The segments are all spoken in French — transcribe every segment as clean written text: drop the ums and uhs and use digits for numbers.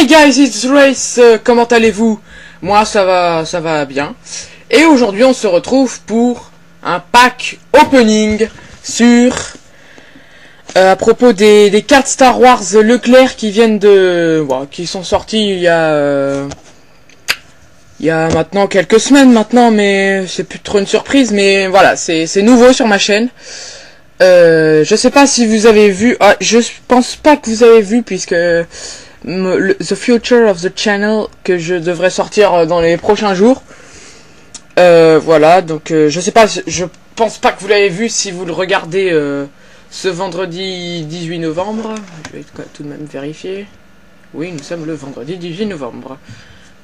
Hey guys, it's Race, comment allez-vous? Moi ça va bien. Et aujourd'hui on se retrouve pour un pack opening sur à propos des cartes Star Wars Leclerc qui viennent qui sont sorties il y a maintenant quelques semaines maintenant, mais c'est plus trop une surprise, mais voilà, c'est nouveau sur ma chaîne. Je sais pas si vous avez vu, je pense pas que vous avez vu puisque The Future of the Channel que je devrais sortir dans les prochains jours. Voilà, donc je sais pas, je pense pas que vous l'avez vu si vous le regardez ce vendredi 18 novembre. Je vais tout de même vérifier. Oui, nous sommes le vendredi 18 novembre.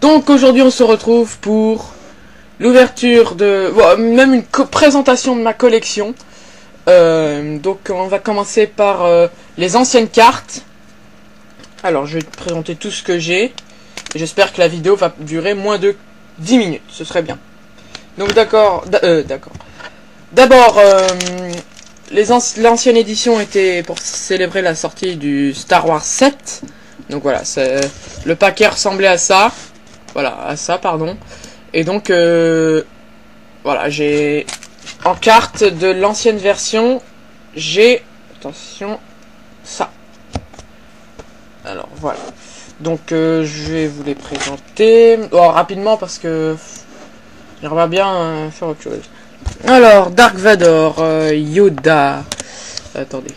Donc aujourd'hui on se retrouve pour l'ouverture même une présentation de ma collection. Donc on va commencer par les anciennes cartes. Alors je vais te présenter tout ce que j'ai. J'espère que la vidéo va durer moins de 10 minutes, ce serait bien. Donc d'accord. D'abord, l'ancienne édition était pour célébrer la sortie du Star Wars 7. Donc voilà, le paquet ressemblait à ça. Voilà, pardon. Et donc, voilà, j'ai en carte de l'ancienne version, j'ai, attention, ça. Alors voilà. Donc je vais vous les présenter rapidement parce que j'aimerais bien faire autre chose. Alors, Dark Vador, Yoda, attendez,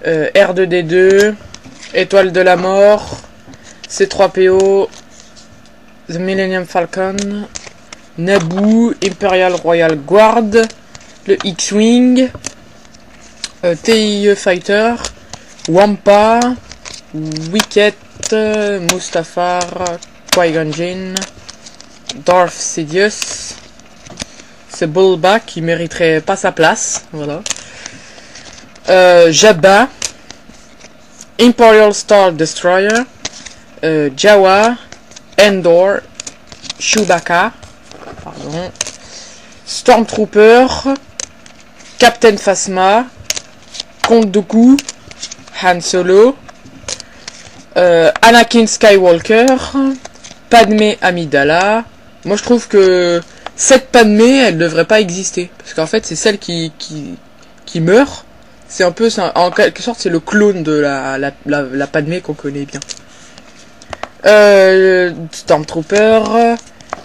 R2D2, Étoile de la Mort, C3PO, The Millennium Falcon, Naboo, Imperial Royal Guard, le X-Wing, TIE Fighter, Wampa, Wicket, Mustafar, Qui-Gon Jinn, Darth Sidious, c'est Bulba qui mériterait pas sa place, voilà. Jabba, Imperial Star Destroyer, Jawa, Endor, Chewbacca, pardon, Stormtrooper, Captain Phasma, Count Dooku, Han Solo, Anakin Skywalker, Padmé Amidala. Moi je trouve que cette Padmé elle devrait pas exister parce qu'en fait c'est celle qui meurt. C'est un peu ça, en quelque sorte c'est le clone de la Padmé qu'on connaît bien. Stormtrooper,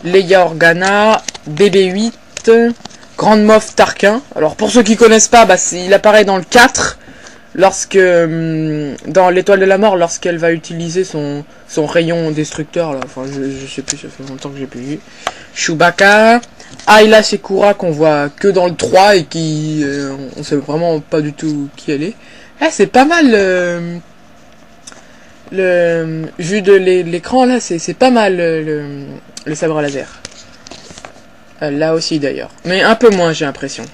Leia Organa, BB-8, Grande Moff Tarkin. Alors pour ceux qui connaissent pas, il apparaît dans le 4 lorsque dans l'Étoile de la Mort, lorsqu'elle va utiliser son rayon destructeur là. Enfin je sais plus, ça fait longtemps que j'ai plus vu. Chewbacca, Ayla Secura qu'on voit que dans le 3 et qui on sait vraiment pas du tout qui elle est. C'est pas mal vu de l'écran là, c'est pas mal le sabre laser. Là aussi d'ailleurs, mais un peu moins j'ai l'impression.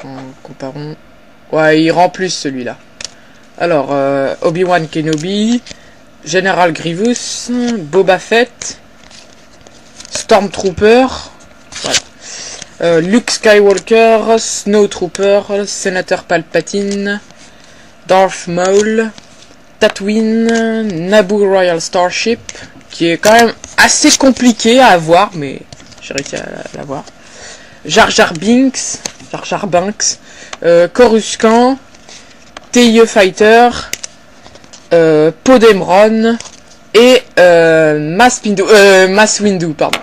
En comparant, ouais, il rend plus celui-là. Alors Obi-Wan Kenobi, General Grievous, Boba Fett, Stormtrooper, voilà. Luke Skywalker, Snowtrooper, Sénateur Palpatine, Darth Maul, Tatooine, Naboo Royal Starship, qui est quand même assez compliqué à avoir, mais j'ai réussi à l'avoir. Jar Jar Binks, Coruscant, TIE Fighter, Podemron et Mace Windu, pardon.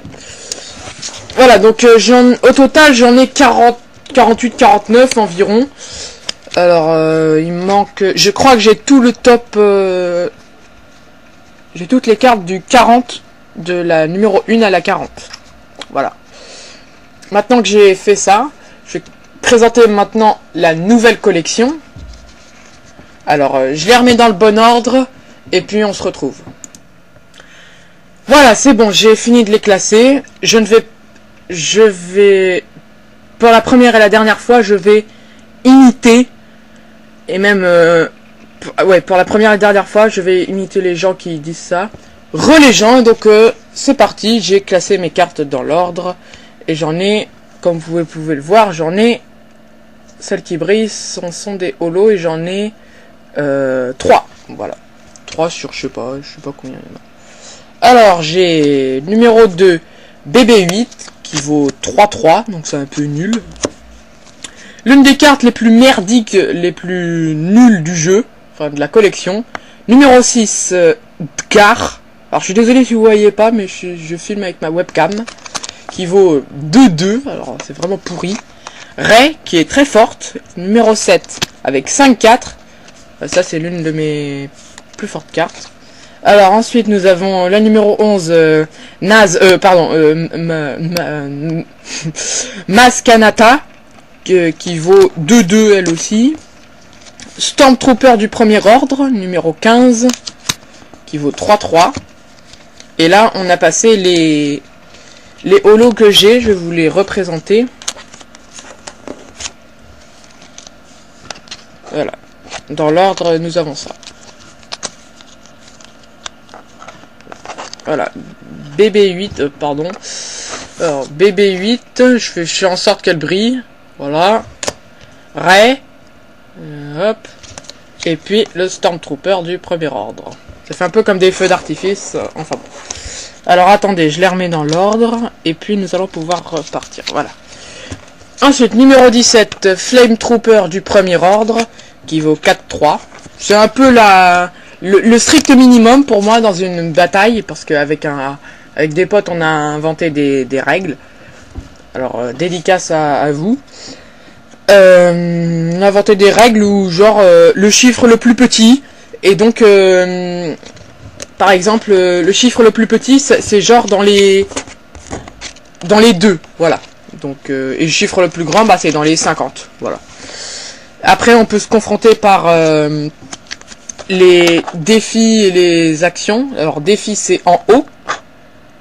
Voilà, donc au total j'en ai 48-49 environ. Alors il me manque, je crois que j'ai tout le top, j'ai toutes les cartes du 40, de la numéro 1 à la 40. Voilà. Maintenant que j'ai fait ça, je vais présenter maintenant la nouvelle collection. Alors je les remets dans le bon ordre et puis on se retrouve. Voilà, c'est bon, j'ai fini de les classer. Je vais pour la première et la dernière fois, je vais imiter et même pour la première et dernière fois, je vais imiter les gens qui disent ça. Les gens, donc c'est parti, j'ai classé mes cartes dans l'ordre et j'en ai, comme vous pouvez le voir, j'en ai celles qui brillent sont des holos et j'en ai 3, voilà. 3 sur je sais pas combien il y en a. Alors j'ai numéro 2 BB8 qui vaut 3-3, donc c'est un peu nul. L'une des cartes les plus merdiques, les plus nulles du jeu, enfin de la collection. Numéro 6 Dgar. Alors je suis désolé si vous voyez pas, mais je filme avec ma webcam. Qui vaut 2-2, alors c'est vraiment pourri. Ray, qui est très forte. Numéro 7 avec 5-4. Ça c'est l'une de mes plus fortes cartes. Alors ensuite nous avons la numéro 11 Maskanata qui vaut 2-2 elle aussi. Stormtrooper du premier ordre numéro 15 qui vaut 3-3. Et là on a passé les holos que j'ai, je vais vous les représenter. Voilà. Dans l'ordre, nous avons ça. Voilà. BB8, pardon. Alors, BB8, je fais en sorte qu'elle brille. Voilà. Ray. Hop. Et puis, le Stormtrooper du premier ordre. Ça fait un peu comme des feux d'artifice. Enfin bon. Alors, attendez, je les remets dans l'ordre. Et puis, nous allons pouvoir repartir. Voilà. Ensuite, numéro 17, Flame Trooper du premier ordre, qui vaut 4-3. C'est un peu le strict minimum pour moi dans une bataille, parce qu'avec avec des potes, on a inventé des règles. Alors, dédicace à vous. On a inventé des règles où, genre, le chiffre le plus petit, et donc, par exemple, le chiffre le plus petit, c'est genre dans les 2, voilà. Donc, et le chiffre le plus grand, bah, c'est dans les 50. Voilà. Après, on peut se confronter par les défis et les actions. Alors, défi, c'est en haut.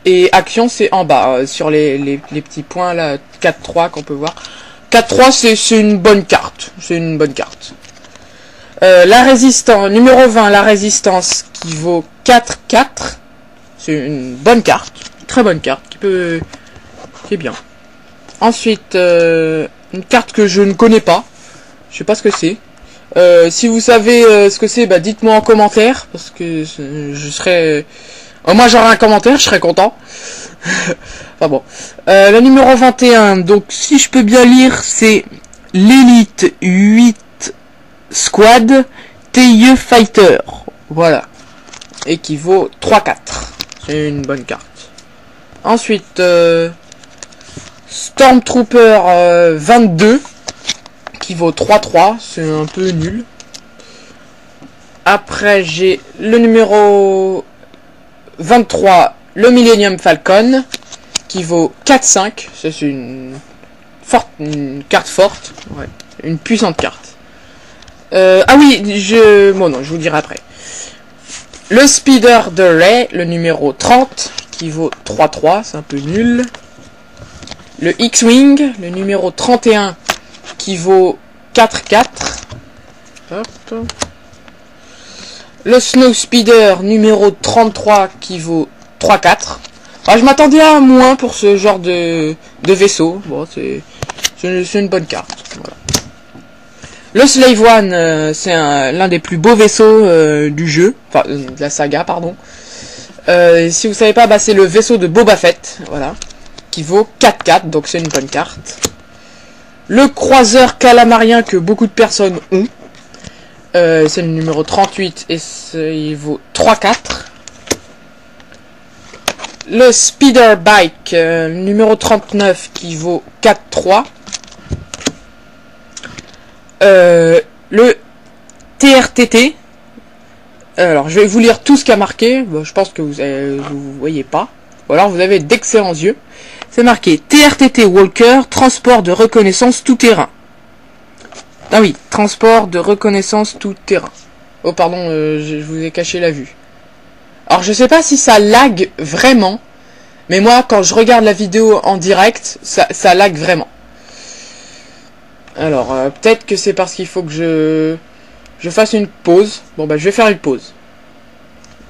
Et action, c'est en bas. Sur les petits points, là, 4-3 qu'on peut voir. 4-3, c'est une bonne carte. C'est une bonne carte. La résistance, numéro 20, la résistance, qui vaut 4-4. C'est une bonne carte. Très bonne carte. Qui est bien. Ensuite, une carte que je ne connais pas. Je sais pas ce que c'est. Si vous savez ce que c'est, bah dites-moi en commentaire. Parce que je serais... moi j'aurai un commentaire, je serais content. Enfin bon. Le numéro 21, donc si je peux bien lire, c'est l'Elite 8 Squad TIE Fighter. Voilà. Et qui vaut 3-4. C'est une bonne carte. Ensuite... Stormtrooper 22 qui vaut 3-3, c'est un peu nul. Après j'ai le numéro 23, le Millennium Falcon qui vaut 4-5, c'est une carte forte, ouais, une puissante carte. Ah oui, bon non, je vous dirai après. Le Speeder de Ray, le numéro 30 qui vaut 3-3, c'est un peu nul. Le X-Wing, le numéro 31, qui vaut 4-4. Hop. Le Snow Speeder, numéro 33, qui vaut 3-4. Enfin, je m'attendais à moins pour ce genre de vaisseau. Bon, c'est une bonne carte. Voilà. Le Slave One, c'est l'un des plus beaux vaisseaux du jeu. Enfin, de la saga, pardon. Si vous savez pas, bah, c'est le vaisseau de Boba Fett. Voilà. Qui vaut 4-4, donc c'est une bonne carte. Le croiseur calamarien que beaucoup de personnes ont. C'est le numéro 38 et il vaut 3-4. Le Speeder Bike, numéro 39 qui vaut 4-3. Le TRTT. Alors je vais vous lire tout ce qu'a marqué. Bon, je pense que vous voyez pas. Ou alors vous avez d'excellents yeux. C'est marqué TRTT Walker, transport de reconnaissance tout terrain. Ah oui, transport de reconnaissance tout terrain. Oh pardon, je vous ai caché la vue. Alors je sais pas si ça lag vraiment, mais moi quand je regarde la vidéo en direct, ça lag vraiment. Alors peut-être que c'est parce qu'il faut que je fasse une pause. Bon bah je vais faire une pause.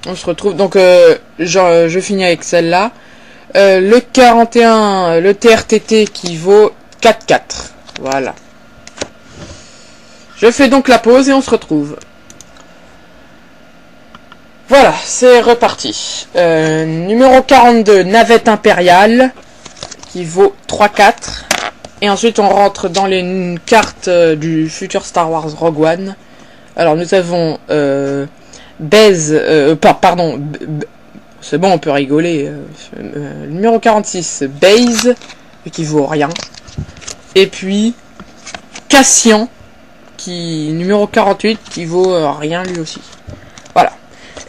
On se retrouve, donc je finis avec celle-là. Le 41, le TRTT qui vaut 4-4. Voilà. Je fais donc la pause et on se retrouve. Voilà, c'est reparti. Numéro 42, navette impériale, qui vaut 3-4. Et ensuite, on rentre dans les cartes du futur Star Wars Rogue One. Alors, nous avons pardon, c'est bon, on peut rigoler. Numéro 46, Baze, qui vaut rien. Et puis, Cassian, numéro 48, qui vaut rien lui aussi. Voilà.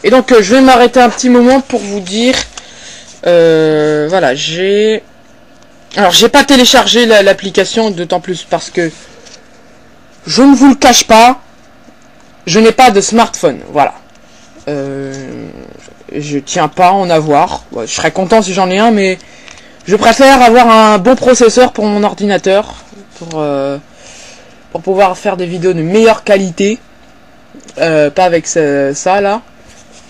Et donc je vais m'arrêter un petit moment pour vous dire, voilà, alors j'ai pas téléchargé l'application, d'autant plus parce que je ne vous le cache pas, je n'ai pas de smartphone, voilà. Je tiens pas à en avoir, ouais, je serais content si j'en ai un, mais je préfère avoir un bon processeur pour mon ordinateur, pour pouvoir faire des vidéos de meilleure qualité, pas avec ça là.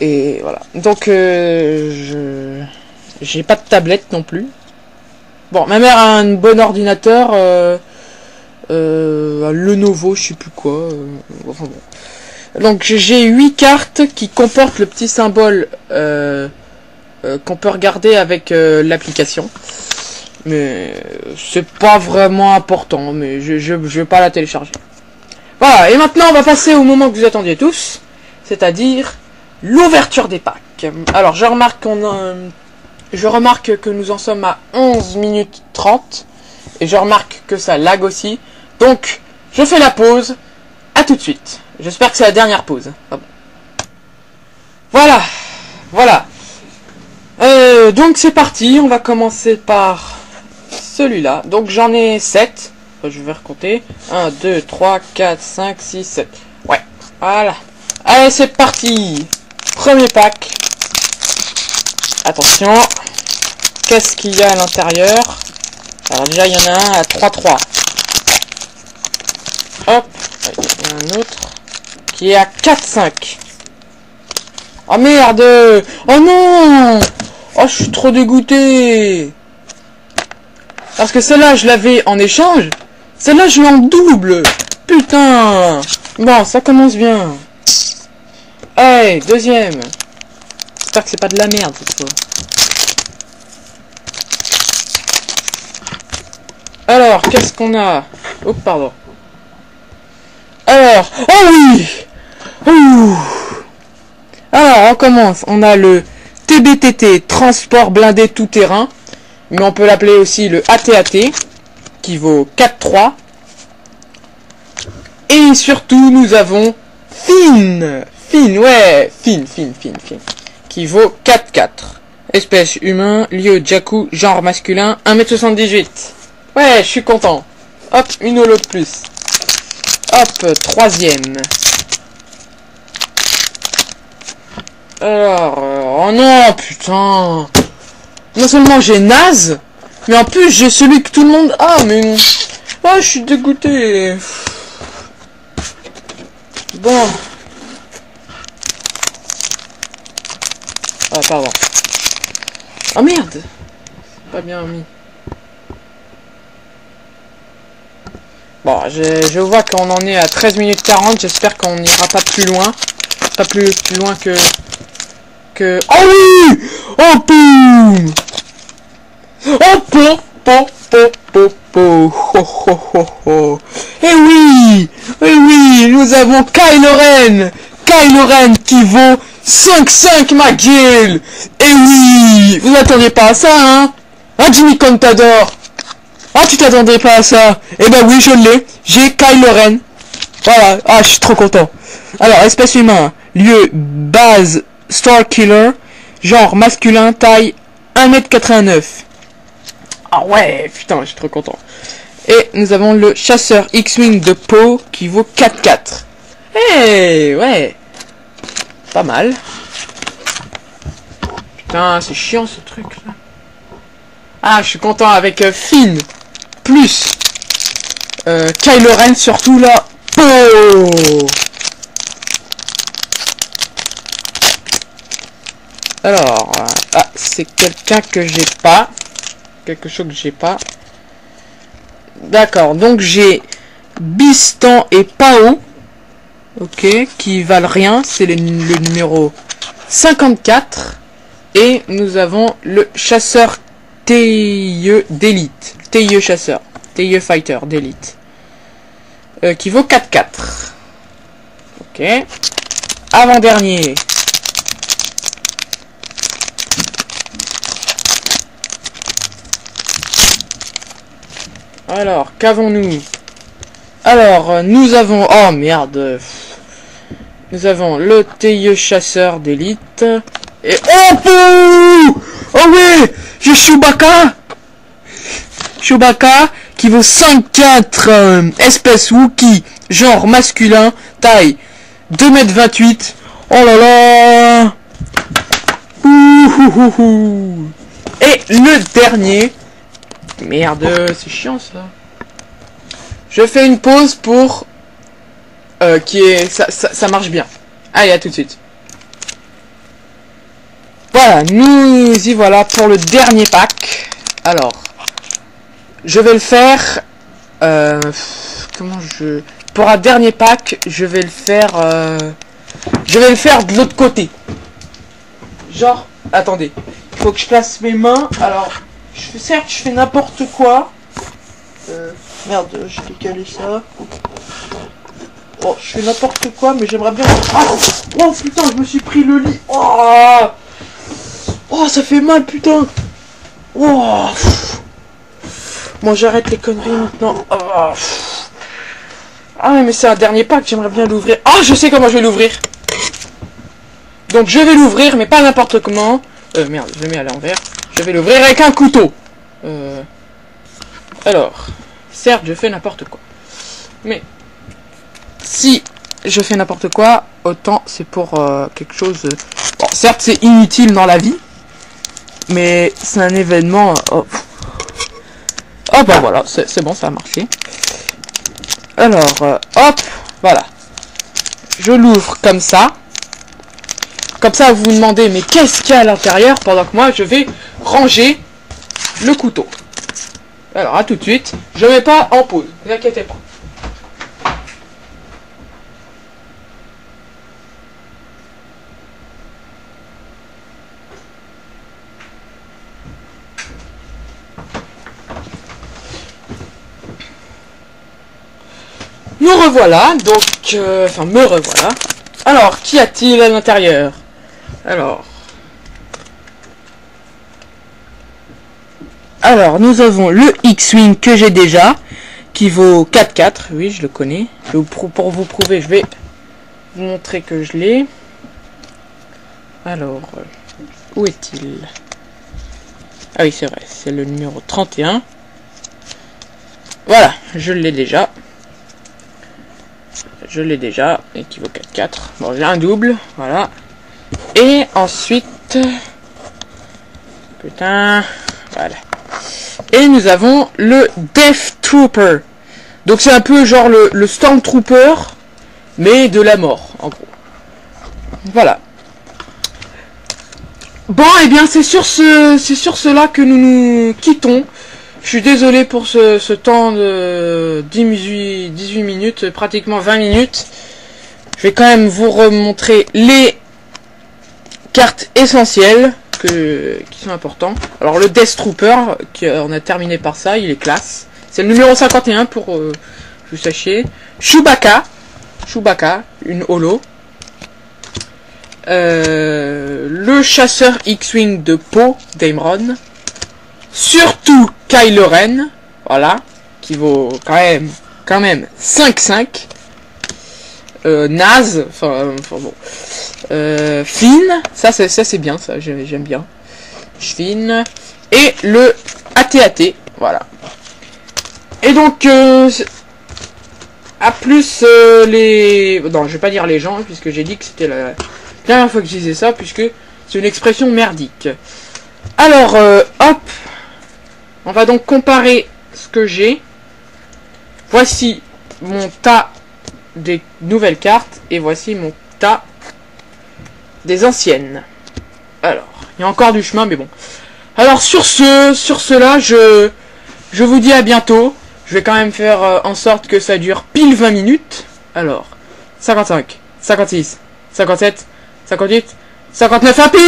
Et voilà. Donc j'ai pas de tablette non plus. Bon, ma mère a un bon ordinateur, Lenovo, je sais plus quoi. Enfin bon. Donc j'ai 8 cartes qui comportent le petit symbole qu'on peut regarder avec l'application. Mais c'est pas vraiment important, mais je vais pas la télécharger. Voilà, et maintenant on va passer au moment que vous attendiez tous, c'est-à-dire l'ouverture des packs. Alors je remarque que nous en sommes à 11 minutes 30, et je remarque que ça lag aussi, donc je fais la pause, à tout de suite. J'espère que c'est la dernière pause. Ah bon. Voilà. Donc c'est parti, on va commencer par celui-là. Donc j'en ai 7, je vais recompter. 1, 2, 3, 4, 5, 6, 7. Ouais, voilà. Allez, c'est parti. Premier pack. Attention. Qu'est-ce qu'il y a à l'intérieur? Alors déjà, il y en a un à 3-3. Hop. Il y en a un autre qui est à 4-5. Oh merde. Oh non. Oh, je suis trop dégoûté. Parce que celle-là, je l'avais en échange. Celle-là, je l'ai en double. Putain. Bon, ça commence bien. Hey, deuxième. J'espère que c'est pas de la merde cette fois. Alors, qu'est-ce qu'on a? Oh, pardon. Alors, oh oui. Ouh. Alors, on commence. On a le TBTT, transport blindé tout-terrain. Mais on peut l'appeler aussi le AT-AT, qui vaut 4-3. Et surtout, nous avons Finn, qui vaut 4-4. Espèce humain, lieu Jakku, genre masculin, 1m78. Ouais, je suis content. Hop, une holo de plus. Hop, troisième. Alors, oh non, putain. Non seulement j'ai naze, mais en plus j'ai celui que tout le monde a, mais... Oh, je suis dégoûté. Bon. Ah, pardon. Oh merde. Pas bien mis. Bon, je vois qu'on en est à 13 minutes 40, j'espère qu'on n'ira pas plus loin. Pas plus loin que... Oh oui. Oh boum. Oh po. Oh. Eh oui, nous avons Kylo Ren qui vaut 5-5 ma gueule. Eh oui, vous attendez pas à ça, hein? Ah, Jimmy Contador. Ah, tu t'attendais pas à ça? Eh ben oui, je l'ai. J'ai Kylo Ren. Voilà. Ah, je suis trop content. Alors, espèce humain, lieu, base, Star Killer, genre masculin, taille 1m89. Ah ouais, putain, je suis trop content. Et nous avons le chasseur X-Wing de Poe qui vaut 4-4. Eh, ouais. Pas mal. Putain, c'est chiant ce truc là. Ah, je suis content avec Finn. Plus Kylo Ren surtout là. Poe. Alors, c'est quelqu'un que j'ai pas. Quelque chose que j'ai pas. D'accord, donc j'ai Bistan et Pao. Ok, qui valent rien. C'est le numéro 54. Et nous avons le chasseur TIE d'élite. TIE chasseur. TIE fighter d'élite. Qui vaut 4-4. Ok. Avant-dernier. Alors, qu'avons-nous? Alors, nous avons... Oh, merde. Nous avons le TIE chasseur d'élite. Et... Oh, pouh! Oh, ouais! J'ai Chewbacca! Chewbacca, qui vaut 5-4. Espèce Wookie. Genre masculin. Taille 2,28 m. Oh là là! Ouh. Et le dernier... Merde, c'est chiant ça. Je fais une pause pour ça marche bien. Allez, à tout de suite. Voilà, nous y voilà pour le dernier pack. Alors, je vais le faire. Pour un dernier pack, je vais le faire. De l'autre côté. Genre, attendez, il faut que je place mes mains. Alors. Certes, je fais n'importe quoi. Merde, j'ai décalé ça. Oh, je fais n'importe quoi, mais j'aimerais bien... Oh, putain, je me suis pris le lit. Oh, ça fait mal, putain. Oh. Bon, j'arrête les conneries maintenant. Ah, mais c'est un dernier pack, j'aimerais bien l'ouvrir. Ah, je sais comment je vais l'ouvrir. Donc, je vais l'ouvrir, mais pas n'importe comment. Merde, je le mets à l'envers. Je vais l'ouvrir avec un couteau. Alors, certes, je fais n'importe quoi. Mais, si je fais n'importe quoi, autant c'est pour quelque chose... Bon, certes, c'est inutile dans la vie. Mais c'est un événement... Oh, bah voilà, c'est bon, ça a marché. Alors, hop, voilà. Je l'ouvre comme ça. Comme ça, vous vous demandez, mais qu'est-ce qu'il y a à l'intérieur? Pendant que moi, je vais ranger le couteau. Alors, à tout de suite. Je ne mets pas en pause, ne vous inquiétez pas. Nous revoilà, donc... Enfin, me revoilà. Alors, qu'y a-t-il à l'intérieur? Alors, nous avons le X-Wing que j'ai déjà, qui vaut 4-4. Oui, je le connais. Pour vous prouver, je vais vous montrer que je l'ai. Alors, où est-il? Ah oui, c'est vrai, c'est le numéro 31. Voilà, je l'ai déjà. Et qui vaut 4-4. Bon, j'ai un double, voilà. Et ensuite... Putain, voilà. Et nous avons le Death Trooper. Donc c'est un peu genre le Stormtrooper, mais de la mort, en gros. Voilà. Bon, et bien c'est sur cela que nous nous quittons. Je suis désolé pour ce temps de 18 minutes, pratiquement 20 minutes. Je vais quand même vous remontrer les cartes essentielles qui sont importantes. Alors le Death Trooper, on a terminé par ça, il est classe. C'est le numéro 51 pour que vous sachiez. Chewbacca, une holo. Le chasseur X-Wing de Poe Dameron. Surtout Kylo Ren, voilà, qui vaut quand même 5-5. Naze, enfin bon. Finn, ça c'est bien, ça j'aime bien. Finn et le AT-AT, voilà. Et donc à plus les... Non, je vais pas dire les gens, puisque j'ai dit que c'était la dernière fois que je disais ça, puisque c'est une expression merdique. Alors, hop, on va donc comparer ce que j'ai. Voici mon tas des nouvelles cartes, et voici mon tas des anciennes. Alors, il y a encore du chemin, mais bon. Alors, sur cela, je vous dis à bientôt. Je vais quand même faire en sorte que ça dure pile 20 minutes. Alors, 55, 56, 57, 58, 59 impies.